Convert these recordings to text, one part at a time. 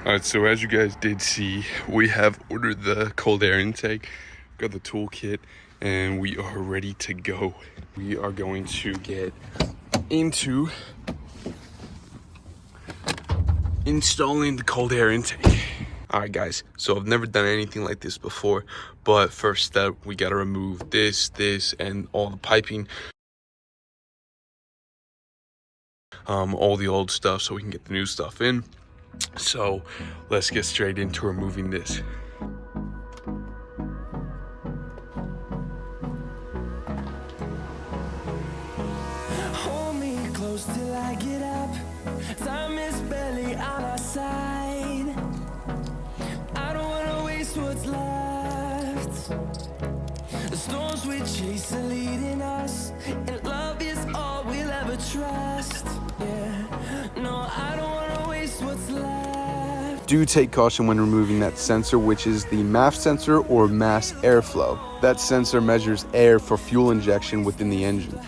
Alright, so as you guys did see, we have ordered the cold air intake, got the toolkit, and we are ready to go. We are going to get into installing the cold air intake. Alright guys, so I've never done anything like this before, but first step, we gotta remove this, and all the piping. All the old stuff so we can get the new stuff in. So let's get straight into removing this. Hold me close till I get up. Time is barely on our side. I don't wanna waste what's left. The storms we chase are leading us, and love is all we'll ever trust. Yeah, no, I don't wanna waste what's left. Do take caution when removing that sensor, which is the MAF sensor or mass airflow. That sensor measures air for fuel injection within the engine.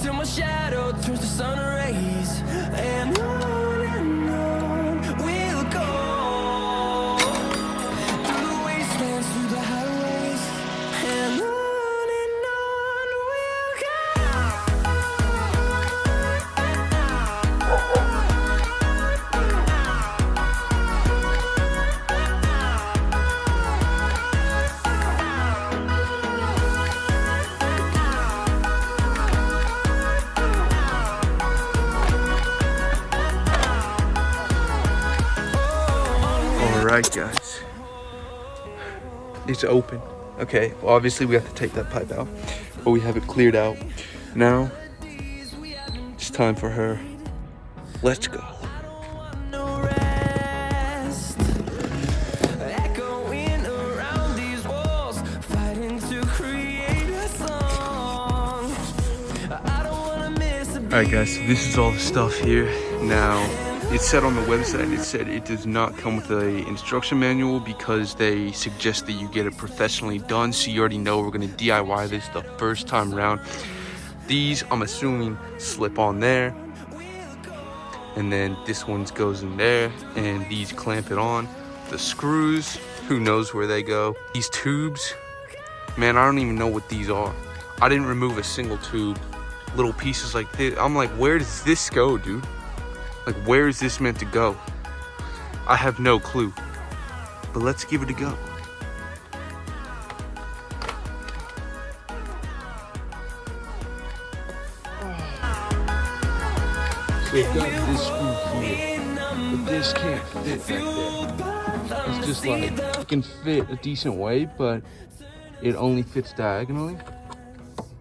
Till my shadow turns to sun rays, and on we'll go. Through the wastelands, through the highways, and on we'll go. Alright guys, it's open. Okay, well, obviously we have to take that pipe out, but we have it cleared out. Now, it's time for her. Let's go. No rest. Echoing around these walls, fighting to create a song. I don't wanna miss a beat. Alright guys, so this is all the stuff here. Now, it said on the website, it said it does not come with a instruction manual because they suggest that you get it professionally done. So you already know we're gonna DIY this the first time around. These, I'm assuming, slip on there. And then this one goes in there, and these clamp it on. The screws, who knows where they go. These tubes, man, I don't even know what these are. I didn't remove a single tube. Little pieces like this. I'm like, where does this go, dude? Like, where is this meant to go? I have no clue. But let's give it a go. So we've got this screw here, but this can't fit back there. It's just like, it can fit a decent way, but it only fits diagonally.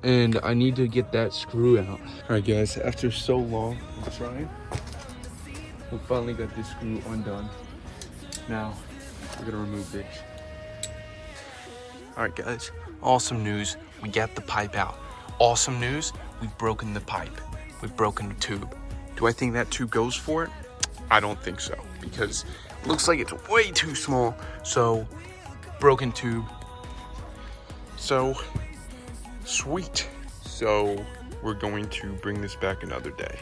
And I need to get that screw out. All right guys, after so long of trying, we finally got this screw undone. Now, we're gonna remove this. All right guys, awesome news, we got the pipe out. Awesome news, we've broken the pipe. We've broken the tube. Do I think that tube goes for it? I don't think so, because it looks like it's way too small. So, broken tube. So, sweet. So, we're going to bring this back another day.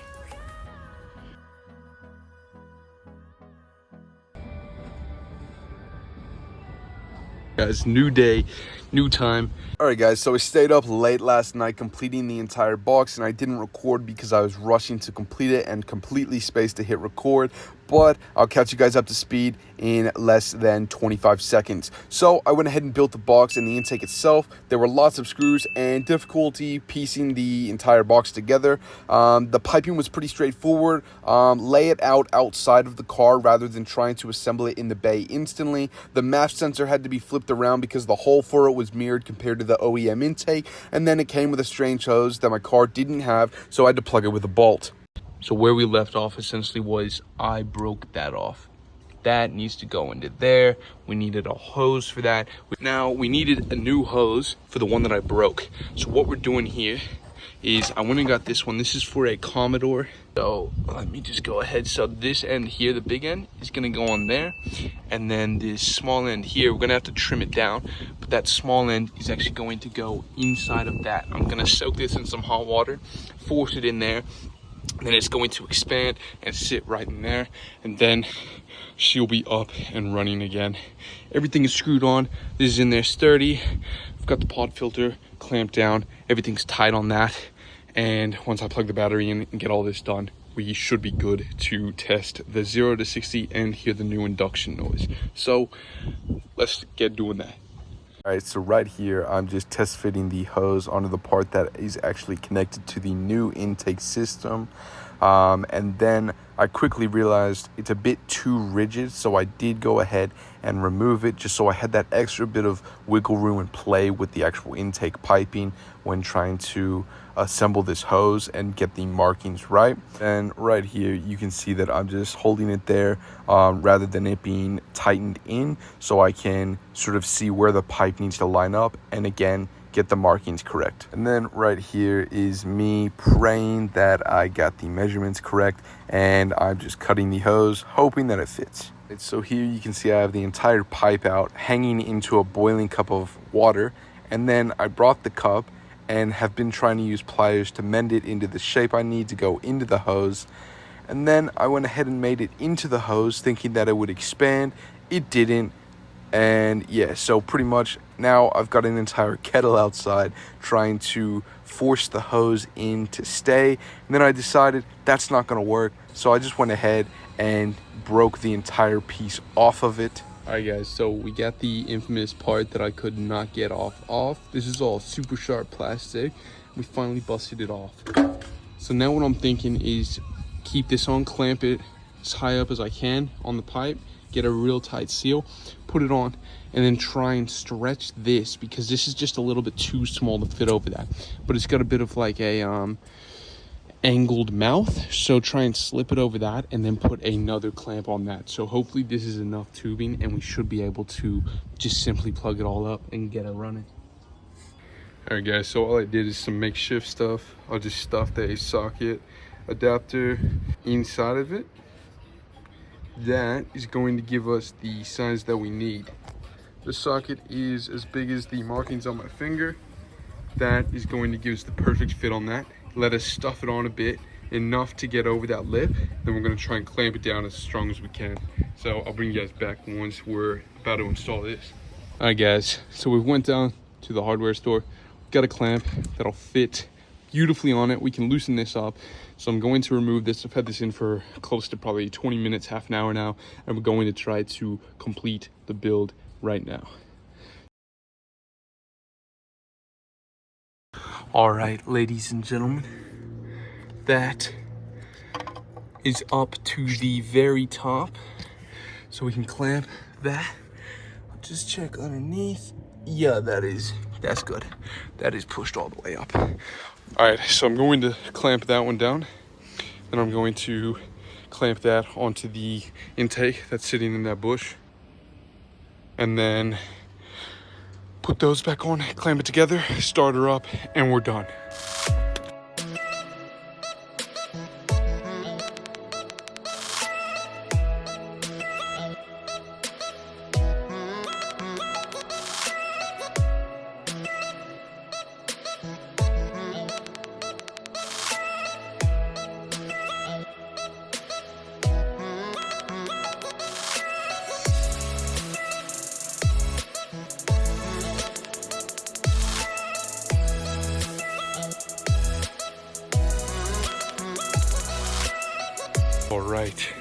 Guys, new day, new time. All right guys, so I stayed up late last night completing the entire box, and I didn't record because I was rushing to complete it and completely spaced to hit record, but I'll catch you guys up to speed in less than 25 seconds. So I went ahead and built the box and the intake itself. There were lots of screws and difficulty piecing the entire box together. The piping was pretty straightforward. Lay it out outside of the car rather than trying to assemble it in the bay instantly. The MAF sensor had to be flipped around because the hole for it was mirrored compared to the OEM intake, and then it came with a strange hose that my car didn't have, so I had to plug it with a bolt. So where we left off essentially was I broke that off. That needs to go into there. We needed a hose for that. Now we needed a new hose for the one that I broke. So what we're doing here is I went and got this one. This is for a Commodore. So let me just go ahead. So this end here, the big end, is gonna go on there. And then this small end here, we're gonna have to trim it down. But that small end is actually going to go inside of that. I'm gonna soak this in some hot water, force it in there, Then it's going to expand and sit right in there, and then she'll be up and running again. Everything is screwed on. This is in there sturdy. I've got the pod filter clamped down. Everything's tight on that. And once I plug the battery in and get all this done, we should be good to test the 0 to 60 and hear the new induction noise. So let's get doing that. All right, so right here, I'm just test fitting the hose onto the part that is actually connected to the new intake system. And then I quickly realized it's a bit too rigid, so I did go ahead and remove it just so I had that extra bit of wiggle room and play with the actual intake piping when trying to assemble this hose and get the markings right. And right here you can see that I'm just holding it there rather than it being tightened in, so I can sort of see where the pipe needs to line up and again get the markings correct. And then right here is me praying that I got the measurements correct, and I'm just cutting the hose hoping that it fits. So here you can see I have the entire pipe out hanging into a boiling cup of water, and then I brought the cup and have been trying to use pliers to mend it into the shape I need to go into the hose. And then I went ahead and made it into the hose thinking that it would expand. It didn't. And yeah, so pretty much now I've got an entire kettle outside trying to force the hose in to stay. And then I decided that's not going to work. So I just went ahead and broke the entire piece off of it. All right, guys, so we got the infamous part that I could not get off. This is all super sharp plastic. We finally busted it off. So now what I'm thinking is keep this on, clamp it as high up as I can on the pipe, get a real tight seal, put it on, and then try and stretch this because this is just a little bit too small to fit over that. But it's got a bit of like a angled mouth, so try and slip it over that and then put another clamp on that. So hopefully this is enough tubing and we should be able to just simply plug it all up and get it running. All right, guys, so all I did is some makeshift stuff. I'll just stuff the socket adapter inside of it. That is going to give us the size that we need. The socket is as big as the markings on my finger. That is going to give us the perfect fit on that. Let us stuff it on a bit, enough to get over that lip. Then we're going to try and clamp it down as strong as we can. So I'll bring you guys back once we're about to install this. All right, guys, so we went down to the hardware store, got a clamp that'll fit beautifully on it. We can loosen this up. So I'm going to remove this. I've had this in for close to probably 20 minutes, half an hour now, and we're going to try to complete the build right now. All right, ladies and gentlemen, that is up to the very top. So we can clamp that. I'll just check underneath. Yeah, that's good. That is pushed all the way up. All right, so I'm going to clamp that one down. Then I'm going to clamp that onto the intake that's sitting in that bush. And then put those back on, clamp it together, start her up, and we're done. All right,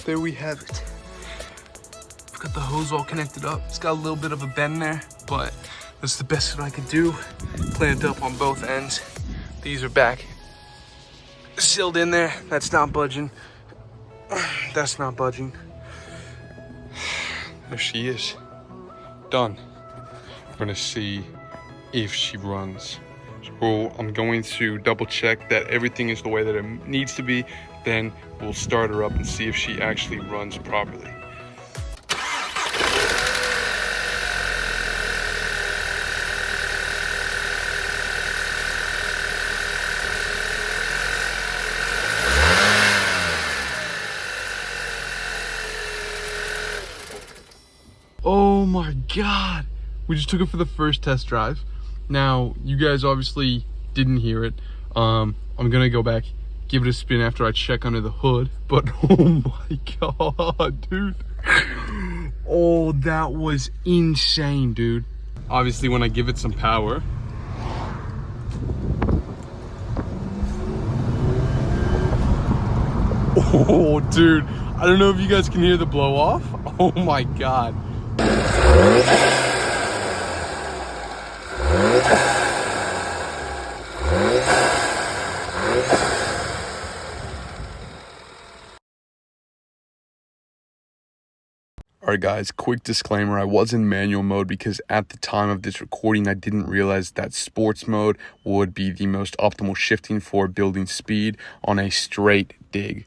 there we have it. I've got the hose all connected up. It's got a little bit of a bend there, but that's the best that I could do. Clamped up on both ends. These are back sealed in there. That's not budging. That's not budging. There she is, done. We're gonna see if she runs. So I'm going to double check that everything is the way that it needs to be. Then we'll start her up and see if she actually runs properly. Oh my God. We just took it for the first test drive. Now, you guys obviously didn't hear it. I'm gonna go back, give it a spin after I check under the hood. But oh my god, dude. Oh, that was insane, dude. Obviously, when I give it some power. Oh, dude. I don't know if you guys can hear the blow off. Oh my god. Alright guys, quick disclaimer, I was in manual mode because at the time of this recording I didn't realize that sports mode would be the most optimal shifting for building speed on a straight dig.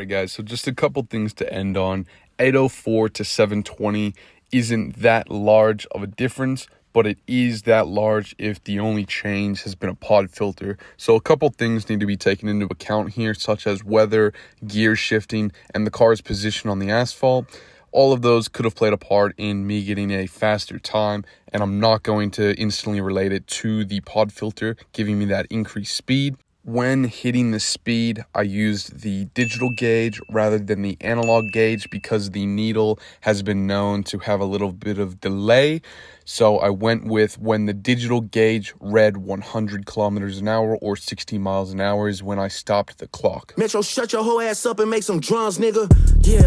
Guys, so just a couple things to end on. 804 to 720 isn't that large of a difference, but it is that large if the only change has been a pod filter. So a couple things need to be taken into account here, such as weather, gear shifting, and the car's position on the asphalt. All of those could have played a part in me getting a faster time, and I'm not going to instantly relate it to the pod filter giving me that increased speed. When hitting the speed, I used the digital gauge rather than the analog gauge because the needle has been known to have a little bit of delay. So I went with when the digital gauge read 100 kilometers an hour or 60 miles an hour is when I stopped the clock. Metro, shut your whole ass up and make some drums, nigga. Yeah.